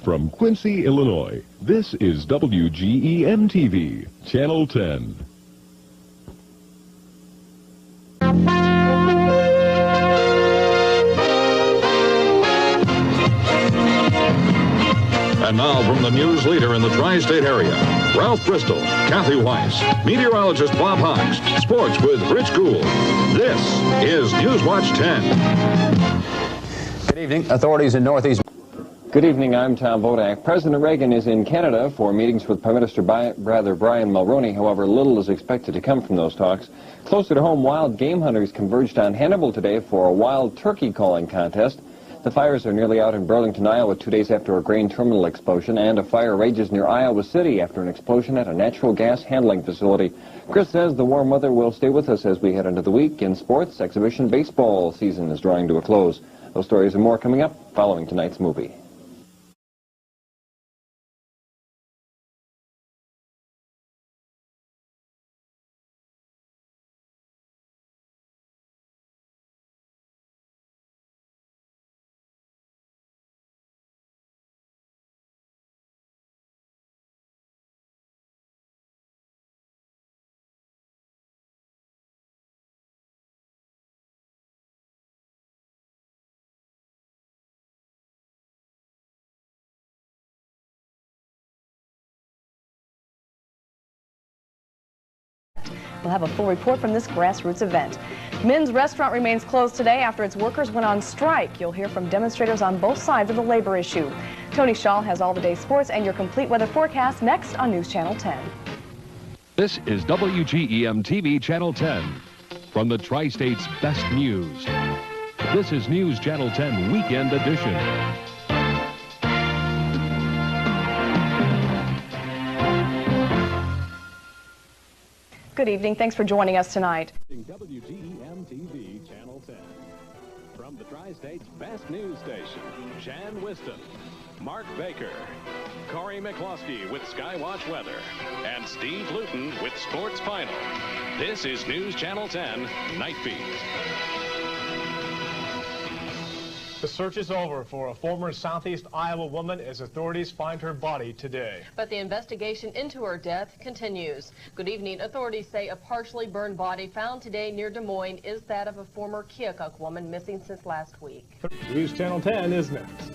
From Quincy, Illinois, this is WGEM-TV, Channel 10. And now from the news leader in the tri-state area, Ralph Bristol, Kathy Weiss, meteorologist Bob Hawks, sports with Rich Gould. This is NewsWatch 10. Good evening. Authorities in Northeast. Good evening, I'm Tom Vodak. President Reagan is in Canada for meetings with Prime Minister Brian Mulroney. However, little is expected to come from those talks. Closer to home, wild game hunters converged on Hannibal today for a wild turkey calling contest. The fires are nearly out in Burlington, Iowa, 2 days after a grain terminal explosion, and a fire rages near Iowa City after an explosion at a natural gas handling facility. Chris says the warm weather will stay with us as we head into the week. In sports, exhibition baseball season is drawing to a close. Those stories and more coming up following tonight's movie. We'll have a full report from this grassroots event. Men's Restaurant remains closed today after its workers went on strike. You'll hear from demonstrators on both sides of the labor issue. Tony Shaw has all the day's sports and your complete weather forecast next on News Channel 10. This is WGEM-TV Channel 10. From the Tri-State's best news, this is News Channel 10 Weekend Edition. Good evening. Thanks for joining us tonight. WGEM-TV Channel 10. From the Tri-State's best news station, Shan Wiston, Mark Baker, Corey McCloskey with Skywatch Weather, and Steve Luton with Sports Final. This is News Channel 10 Night Beat. The search is over for a former Southeast Iowa woman as authorities find her body today. But the investigation into her death continues. Good evening. Authorities say a partially burned body found today near Des Moines is that of a former Keokuk woman missing since last week. News Channel 10 is next.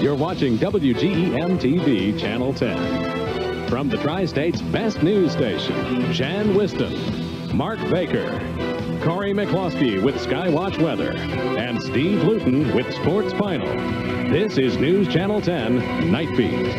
You're watching WGEM-TV Channel 10. From the Tri-State's best news station, Shan Wiston, Mark Baker, Corey McCloskey with Skywatch Weather, and Steve Luton with Sports Final. This is News Channel 10 Night Beat.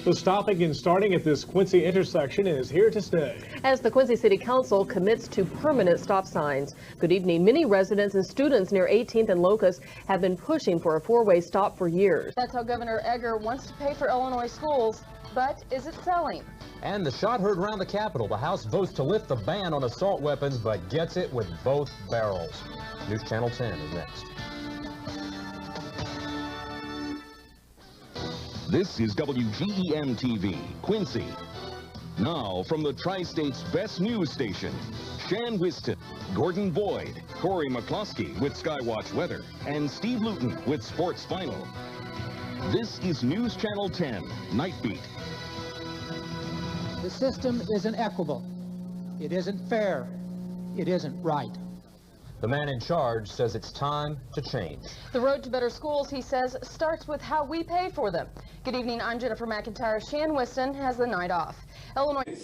The stopping and starting at this Quincy intersection is here to stay. As the Quincy City Council commits to permanent stop signs. Good evening. Many residents and students near 18th and Locust have been pushing for a four-way stop for years. That's how Governor Egger wants to pay for Illinois schools. But is it selling? And the shot heard around the Capitol. The House votes to lift the ban on assault weapons, but gets it with both barrels. News Channel 10 is next. This is WGEM-TV, Quincy. Now, from the Tri-State's best news station, Shan Wiston, Gordon Boyd, Corey McCloskey with Skywatch Weather, and Steve Luton with Sports Final. This is News Channel 10 Night Beat. The system isn't equitable. It isn't fair. It isn't right. The man in charge says it's time to change. The road to better schools, he says, starts with how we pay for them. Good evening, I'm Jennifer McIntyre. Shan Wiston has the night off. Illinois. From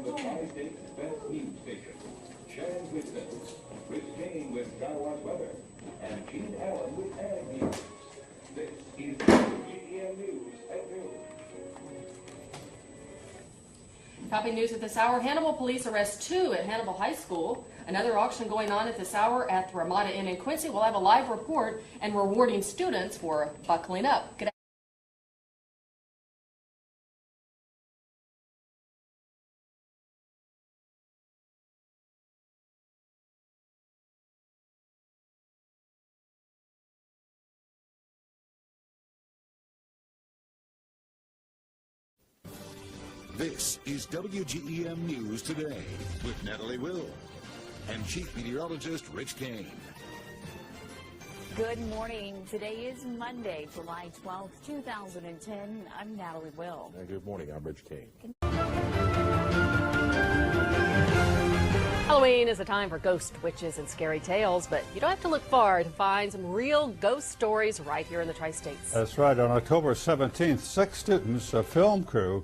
the Tri-State's best news station, Shan Wiston, Rich Kane with Skywatch Weather, and Gene Allen with Ag News. This is WGEM News at noon. Topping news at this hour, Hannibal police arrest 2 at Hannibal High School. Another auction going on at this hour at the Ramada Inn in Quincy. We'll have a live report and rewarding students for buckling up. Good This is WGEM News Today with Natalie Will and Chief Meteorologist Rich Kane. Good morning. Today is Monday, July 12th, 2010. I'm Natalie Will. Good morning. I'm Rich King. Halloween is a time for ghosts, witches, and scary tales, but you don't have to look far to find some real ghost stories right here in the Tri-States. That's right. On October 17th, 6 students, a film crew.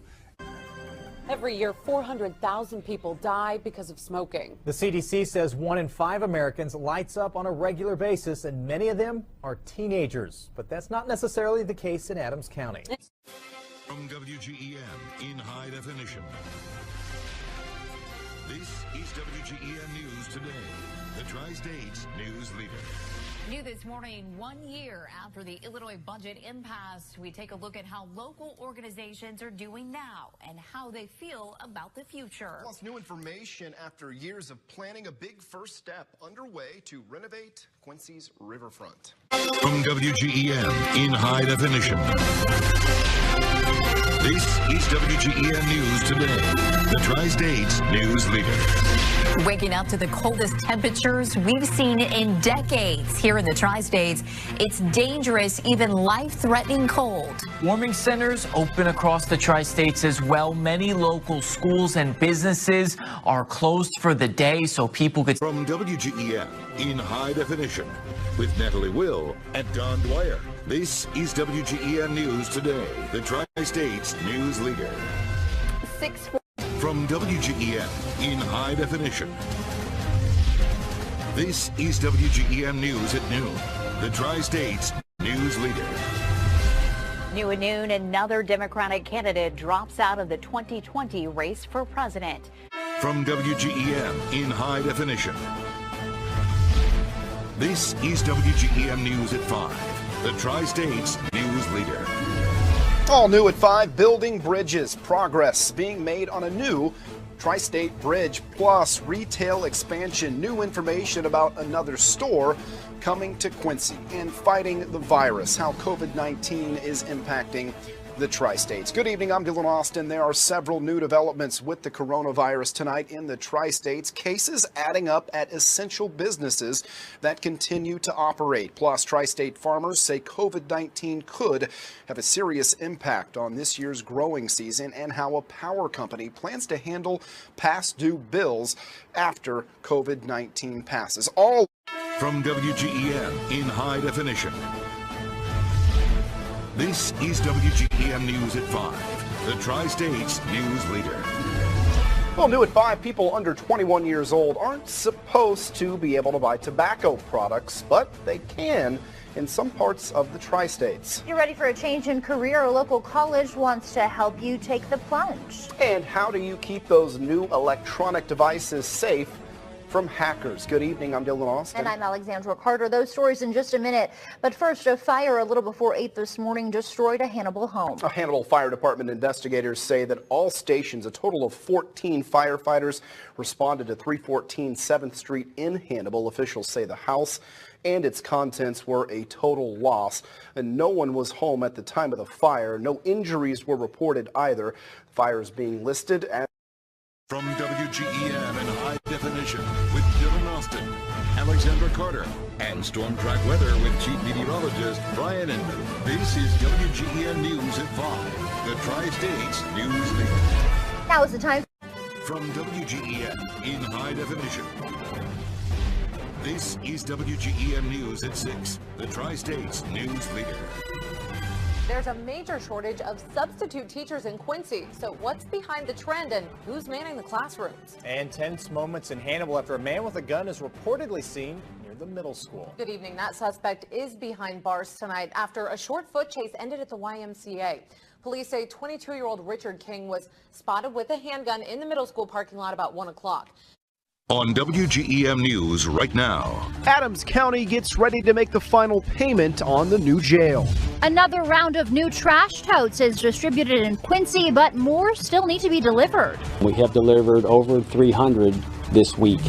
Every year, 400,000 people die because of smoking. The CDC says 1 in 5 Americans lights up on a regular basis, and many of them are teenagers. But that's not necessarily the case in Adams County. From WGEM in high definition. This is WGEM News Today, the Tri-States news leader. New this morning, 1 year after the Illinois budget impasse, we take a look at how local organizations are doing now and how they feel about the future. Plus, new information after years of planning, a big first step underway to renovate Quincy's riverfront. From WGEM in high definition. This is WGEM News Today, the Tri-States news leader. Waking up to the coldest temperatures we've seen in decades here in the Tri-States. It's dangerous, even life-threatening cold. Warming centers open across the Tri-States as well. Many local schools and businesses are closed for the day so people could... From WGEM in high definition with Natalie Will and Don Dwyer. This is WGEM News Today, the Tri-States news leader. From WGEM in high definition. This is WGEM News at noon, the Tri-States news leader. New at noon, another Democratic candidate drops out of the 2020 race for president. From WGEM in high definition. This is WGEM News at 5, the Tri-States news leader. All new at 5, building bridges. Progress being made on a new Tri-State bridge, plus retail expansion. New information about another store coming to Quincy, and fighting the virus, how COVID-19 is impacting the Tri-States. Good evening, I'm Dylan Austin. There are several new developments with the coronavirus tonight in the Tri-States. Cases adding up at essential businesses that continue to operate. Plus, Tri-State farmers say COVID-19 could have a serious impact on this year's growing season, and how a power company plans to handle past due bills after COVID-19 passes. All from WGEM in high definition. This is WGEM News at 5, the Tri-States news leader. Well, new at 5, people under 21 years old aren't supposed to be able to buy tobacco products, but they can in some parts of the Tri-States. You're ready for a change in career? A local college wants to help you take the plunge. And how do you keep those new electronic devices safe from hackers? Good evening, I'm Dylan Austin. And I'm Alexandra Carter. Those stories in just a minute. But first, a fire a little before 8 this morning destroyed a Hannibal home. A Hannibal Fire Department investigators say that all stations, a total of 14 firefighters, responded to 314 7th Street in Hannibal. Officials say the house and its contents were a total loss, and no one was home at the time of the fire. No injuries were reported either. The fire is being listed as... From WGEM in high definition with Dylan Austin, Alexandra Carter, and Storm Track Weather with Chief Meteorologist Brian Inman. This is WGEM News at 5, the Tri-States news leader. Now is the time. From WGEM in high definition. This is WGEM News at 6, the Tri-States news leader. There's a major shortage of substitute teachers in Quincy. So what's behind the trend, and who's manning the classrooms? And tense moments in Hannibal after a man with a gun is reportedly seen near the middle school. Good evening. That suspect is behind bars tonight after a short foot chase ended at the YMCA. Police say 22-year-old Richard King was spotted with a handgun in the middle school parking lot about 1 o'clock. On WGEM News right now. Adams County gets ready to make the final payment on the new jail. Another round of new trash totes is distributed in Quincy, but more still need to be delivered. We have delivered over 300 this week.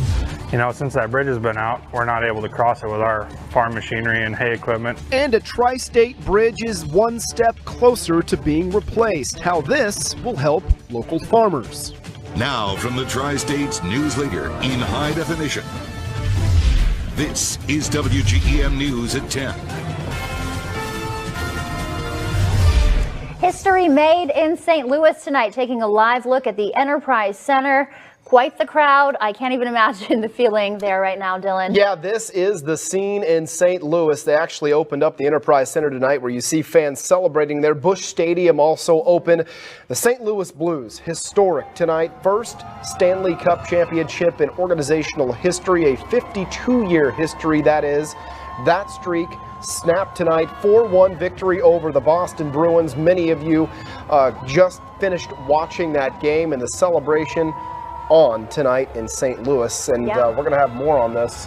You know, since that bridge has been out, we're not able to cross it with our farm machinery and hay equipment. And a tri-state bridge is one step closer to being replaced. How this will help local farmers. Now from the Tri-States news leader in high definition. This is WGEM News at 10. History made in St. Louis tonight, taking a live look at the Enterprise Center. Quite the crowd. I can't even imagine the feeling there right now, Dylan. Yeah, this is the scene in St. Louis. They actually opened up the Enterprise Center tonight where you see fans celebrating their Busch Stadium also open. The St. Louis Blues, historic tonight. First Stanley Cup championship in organizational history, a 52-year history that is. That streak snapped tonight, 4-1 victory over the Boston Bruins. Many of you just finished watching that game and the celebration on tonight in St. Louis, and we're going to have more on this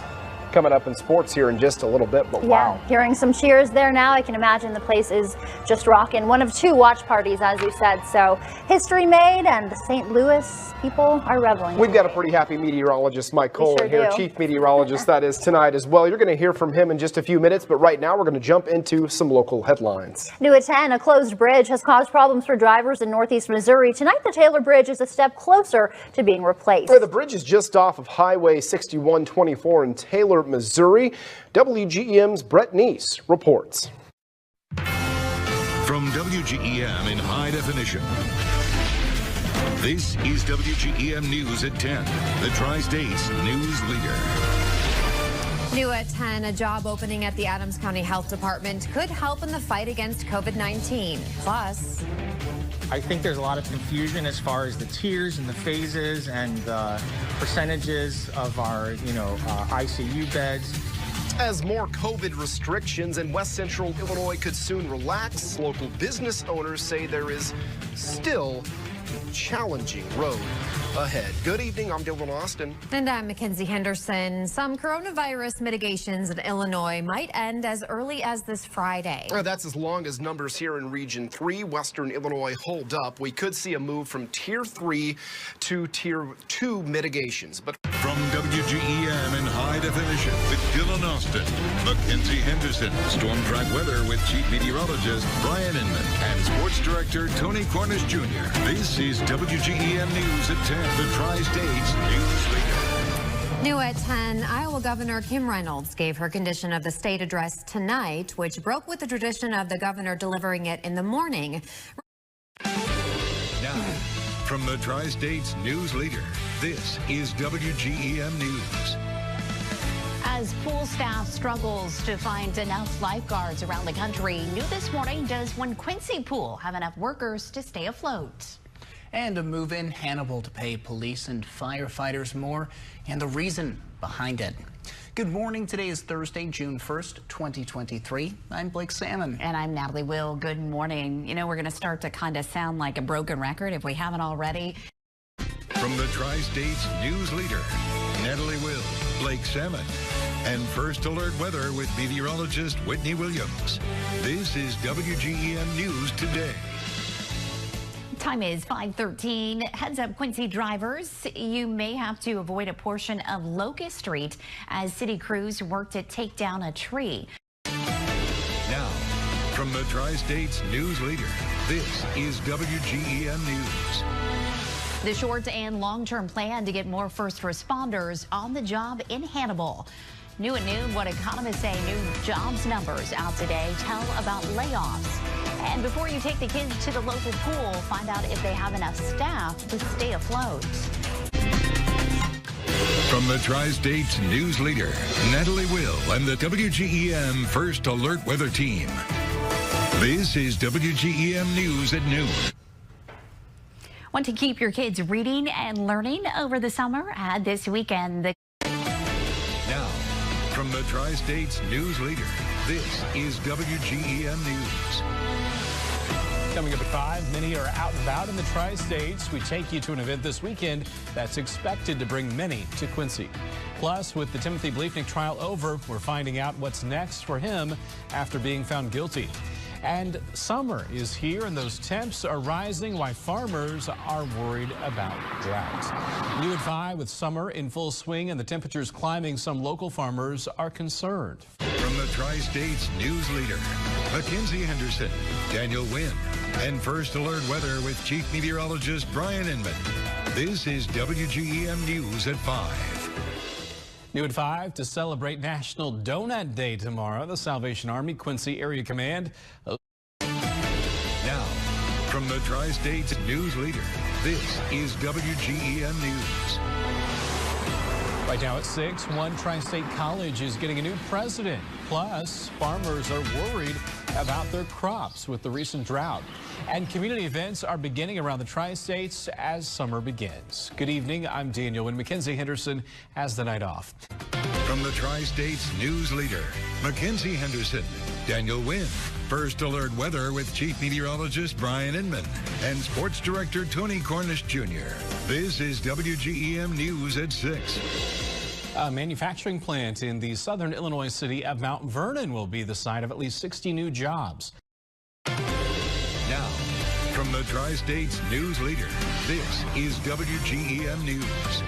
coming up in sports here in just a little bit, but wow. Hearing some cheers there now, I can imagine the place is just rocking. One of two watch parties, as you said, so history made, and the St. Louis people are reveling. We've got a pretty happy meteorologist, Mike Colin, here, chief meteorologist, that is, tonight as well. You're going to hear from him in just a few minutes, but right now we're going to jump into some local headlines. New at 10, a closed bridge has caused problems for drivers in northeast Missouri. Tonight, the Taylor Bridge is a step closer to being replaced. The bridge is just off of Highway 6124 in Taylor, Missouri. WGEM's Brett Neese reports. From WGEM in high definition, this is WGEM News at 10, the Tri-State's news leader. New at 10, a job opening at the Adams County Health Department could help in the fight against COVID-19. Plus, I think there's a lot of confusion as far as the tiers and the phases and the percentages of our, ICU beds. As more COVID restrictions in West Central Illinois could soon relax, local business owners say there is still a challenging road ahead. Good evening, I'm Dylan Austin. And I'm Mackenzie Henderson. Some coronavirus mitigations in Illinois might end as early as this Friday. That's as long as numbers here in Region 3, Western Illinois, hold up. We could see a move from Tier 3 to Tier 2 mitigations. But from WGEM in high definition with Dylan Austin, Mackenzie Henderson, Storm Track Weather with Chief Meteorologist Brian Inman, and Sports Director Tony Cornish Jr. This is WGEM News at 10, the Tri-State's news leader. New at 10, Iowa Governor Kim Reynolds gave her condition of the state address tonight, which broke with the tradition of the governor delivering it in the morning. Now, from the Tri-State's news leader, this is WGEM News. As pool staff struggles to find enough lifeguards around the country, new this morning, does one Quincy pool have enough workers to stay afloat? And a move in Hannibal to pay police and firefighters more, and the reason behind it. Good morning. Today is Thursday, June 1st, 2023. I'm Blake Salmon. And I'm Natalie Will. Good morning. You know, we're going to start to kind of sound like a broken record if we haven't already. From the Tri-State's news leader, Natalie Will, Blake Salmon, and First Alert Weather with meteorologist Whitney Williams. This is WGEM News Today. Time is 5:13. Heads up, Quincy drivers. You may have to avoid a portion of Locust Street as city crews work to take down a tree. Now, from the Tri-State's news leader, this is WGEM News. The short and long-term plan to get more first responders on the job in Hannibal. New at noon, what economists say new jobs numbers out today tell about layoffs. And before you take the kids to the local pool, find out if they have enough staff to stay afloat. From the Tri-State's news leader, Natalie Will and the WGEM First Alert Weather Team. This is WGEM News at noon. Want to keep your kids reading and learning over the summer? This weekend, Now, from the Tri-State's news leader, this is WGEM News. Coming up at 5, many are out and about in the Tri-States. We take you to an event this weekend that's expected to bring many to Quincy. Plus, with the Timothy Bleefnick trial over, we're finding out what's next for him after being found guilty. And summer is here, and those temps are rising while farmers are worried about drought. New at 5 with summer in full swing and the temperatures climbing, some local farmers are concerned. From the Tri-State's news leader, Mackenzie Henderson, Daniel Wynn, and First Alert Weather with Chief Meteorologist Brian Inman. This is WGEM News at 5. New at 5, to celebrate National Donut Day tomorrow, the Salvation Army Quincy Area Command. Now, from the Tri-States News Leader, this is WGEM News. Right now at 6, one Tri-State college is getting a new president. Plus, farmers are worried about their crops with the recent drought. And community events are beginning around the Tri-States as summer begins. Good evening, I'm Daniel, and Mackenzie Henderson has the night off. From the Tri-States News Leader, Mackenzie Henderson, Daniel Wynn, First Alert Weather with Chief Meteorologist Brian Inman, and Sports Director Tony Cornish Jr. This is WGEM News at 6. A manufacturing plant in the southern Illinois city of Mount Vernon will be the site of at least 60 new jobs. Now, from the Tri-States News Leader, this is WGEM News.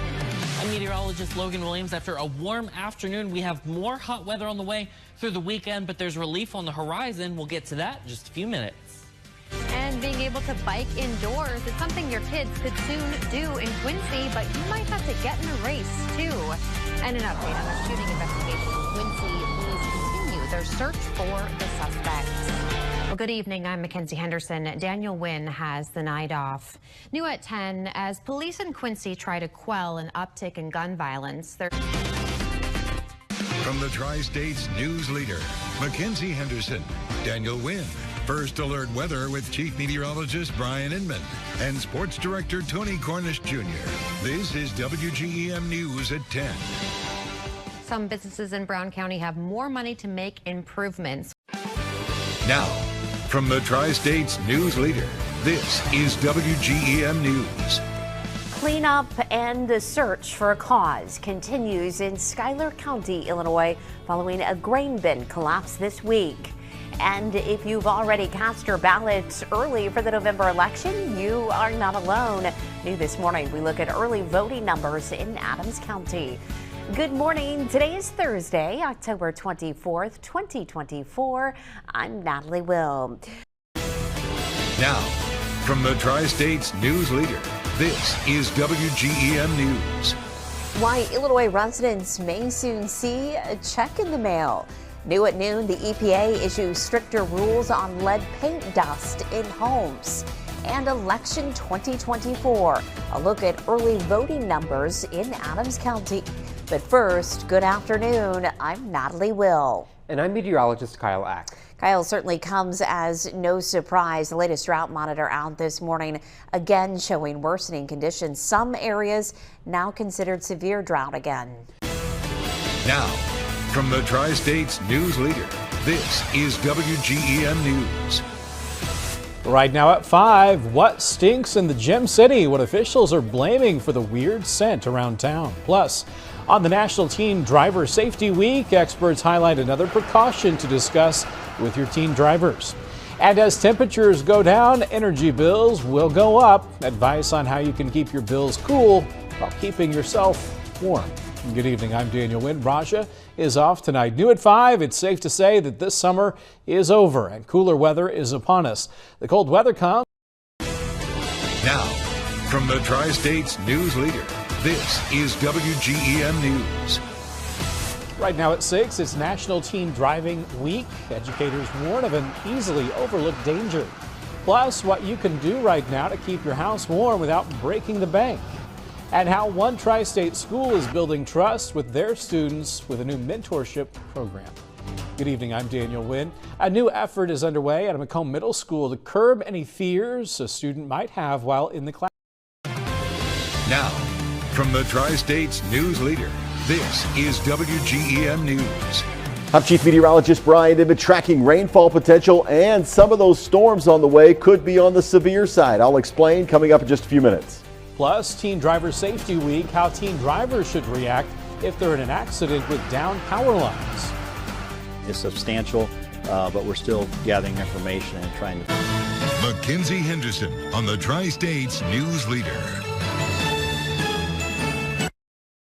I'm meteorologist Logan Williams. After a warm afternoon, we have more hot weather on the way through the weekend, but there's relief on the horizon. We'll get to that in just a few minutes. And being able to bike indoors is something your kids could soon do in Quincy, but you might have to get in a race too. And an update on the shooting investigation in Quincy. Police continue their search for the suspects. Well, good evening. I'm Mackenzie Henderson. Daniel Wynn has the night off. New at 10, as police in Quincy try to quell an uptick in gun violence. From the Tri-States News Leader, Mackenzie Henderson, Daniel Wynn, First Alert Weather with Chief Meteorologist Brian Inman, and Sports Director Tony Cornish Jr. This is WGEM News at 10. Some businesses in Brown County have more money to make improvements. Now, from the Tri-States News Leader, this is WGEM News. Cleanup and the search for a cause continues in Schuyler County, Illinois, following a grain bin collapse this week. And if you've already cast your ballots early for the November election, you are not alone. New this morning, we look at early voting numbers in Adams County. Good morning. Today is Thursday, October 24th, 2024. I'm Natalie Will. Now, from the Tri-States News Leader, this is WGEM News. Why Illinois residents may soon see a check in the mail. New at noon, the EPA issues stricter rules on lead paint dust in homes. And election 2024. A look at early voting numbers in Adams County. But first, good afternoon. I'm Natalie Will. And I'm meteorologist Kyle Ack. Kyle, certainly comes as no surprise. The latest drought monitor out this morning, again showing worsening conditions. Some areas now considered severe drought again. Now, from the Tri-States News Leader, this is WGEM News. Right now at 5, what stinks in the Gem City? What officials are blaming for the weird scent around town. Plus, on the National Teen Driver Safety Week, experts highlight another precaution to discuss with your teen drivers. And as temperatures go down, energy bills will go up. Advice on how you can keep your bills cool while keeping yourself warm. Good evening, I'm Daniel Wynn. Raja is off tonight. New at 5, it's safe to say that this summer is over and cooler weather is upon us. The cold weather comes. Now, from the Tri-States News Leader, this is WGEM News. Right now at 6, it's National Teen Driving Week. Educators warn of an easily overlooked danger. Plus, what you can do right now to keep your house warm without breaking the bank. And how one tri-state school is building trust with their students with a new mentorship program. Good evening, I'm Daniel Wynn. A new effort is underway at a Macomb Middle School to curb any fears a student might have while in the class. Now, from the Tri-States News Leader, this is WGEM News. I'm Chief Meteorologist Brian Inman, tracking rainfall potential, and some of those storms on the way could be on the severe side. I'll explain coming up in just a few minutes. Plus, Teen Driver Safety Week, how teen drivers should react if they're in an accident with downed power lines. It's substantial, but we're still gathering information and trying to. Mackenzie Henderson on the Tri-States News Leader.